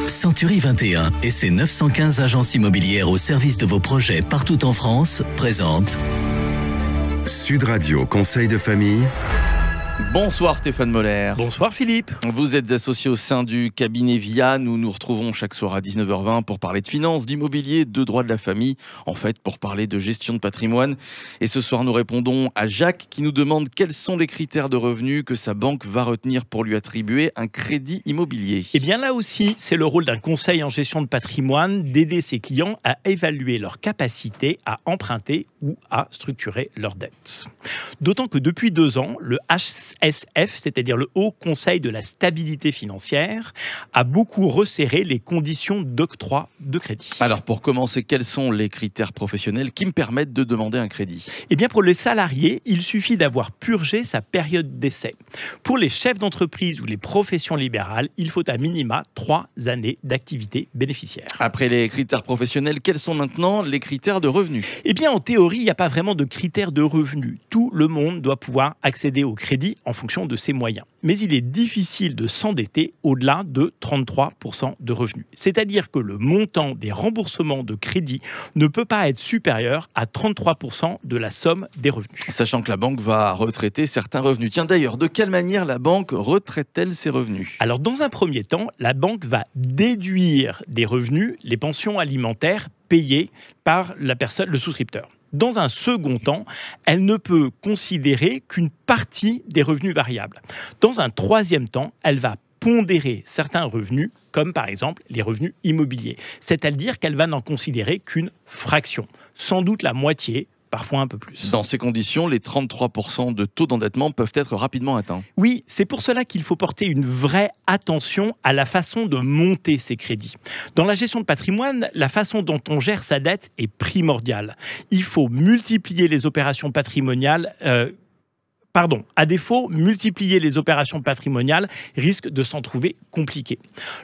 Century 21 et ses 915 agences immobilières au service de vos projets partout en France présentent Sud Radio Conseil de famille. Bonsoir Stéphane Moller. Bonsoir Philippe. Vous êtes associé au sein du cabinet VIA. Nous nous retrouvons chaque soir à 19h20 pour parler de finances, d'immobilier, de droit de la famille. En fait, pour parler de gestion de patrimoine. Et ce soir, nous répondons à Jacques qui nous demande quels sont les critères de revenus que sa banque va retenir pour lui attribuer un crédit immobilier. Et bien là aussi, c'est le rôle d'un conseil en gestion de patrimoine d'aider ses clients à évaluer leur capacité à emprunter ou à structurer leurs dettes. D'autant que depuis 2 ans, le HSF, c'est-à-dire le Haut Conseil de la stabilité financière, a beaucoup resserré les conditions d'octroi de crédit. Alors pour commencer, quels sont les critères professionnels qui me permettent de demander un crédit ? Eh bien pour les salariés, il suffit d'avoir purgé sa période d'essai. Pour les chefs d'entreprise ou les professions libérales, il faut à minima 3 années d'activité bénéficiaire. Après les critères professionnels, quels sont maintenant les critères de revenus ? Eh bien en théorie, il n'y a pas vraiment de critères de revenus. Tout le monde doit pouvoir accéder au crédit en fonction de ses moyens. Mais il est difficile de s'endetter au-delà de 33% de revenus. C'est-à-dire que le montant des remboursements de crédit ne peut pas être supérieur à 33% de la somme des revenus. Sachant que la banque va retraiter certains revenus. Tiens d'ailleurs, de quelle manière la banque retraite-t-elle ses revenus ? Alors dans un premier temps, la banque va déduire des revenus les pensions alimentaires payées par la personne, le souscripteur. Dans un second temps, elle ne peut considérer qu'une partie des revenus variables. Dans un troisième temps, elle va pondérer certains revenus, comme par exemple les revenus immobiliers. C'est-à-dire qu'elle va n'en considérer qu'une fraction, sans doute la moitié, parfois un peu plus. Dans ces conditions, les 33% de taux d'endettement peuvent être rapidement atteints. Oui, c'est pour cela qu'il faut porter une vraie attention à la façon de monter ces crédits. Dans la gestion de patrimoine, la façon dont on gère sa dette est primordiale. Il faut multiplier les opérations patrimoniales. À défaut, multiplier les opérations patrimoniales risque de s'en trouver compliqué.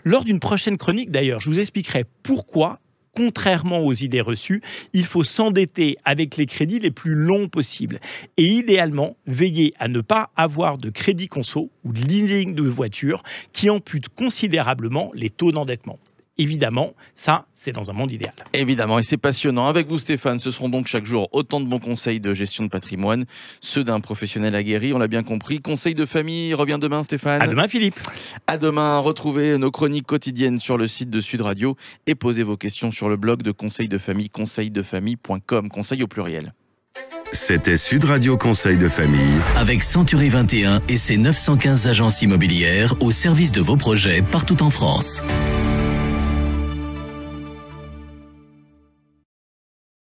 Lors d'une prochaine chronique, d'ailleurs, je vous expliquerai pourquoi, contrairement aux idées reçues, il faut s'endetter avec les crédits les plus longs possibles. Et idéalement, veiller à ne pas avoir de crédit conso ou de leasing de voiture qui ampute considérablement les taux d'endettement. Évidemment, ça, c'est dans un monde idéal. Évidemment, et c'est passionnant. Avec vous, Stéphane, ce seront donc chaque jour autant de bons conseils de gestion de patrimoine, ceux d'un professionnel aguerri, on l'a bien compris. Conseil de famille revient demain, Stéphane. À demain, Philippe. À demain, retrouvez nos chroniques quotidiennes sur le site de Sud Radio et posez vos questions sur le blog de Conseil de famille, conseildefamille.com, conseil au pluriel. C'était Sud Radio Conseil de famille. avec Century 21 et ses 915 agences immobilières au service de vos projets partout en France.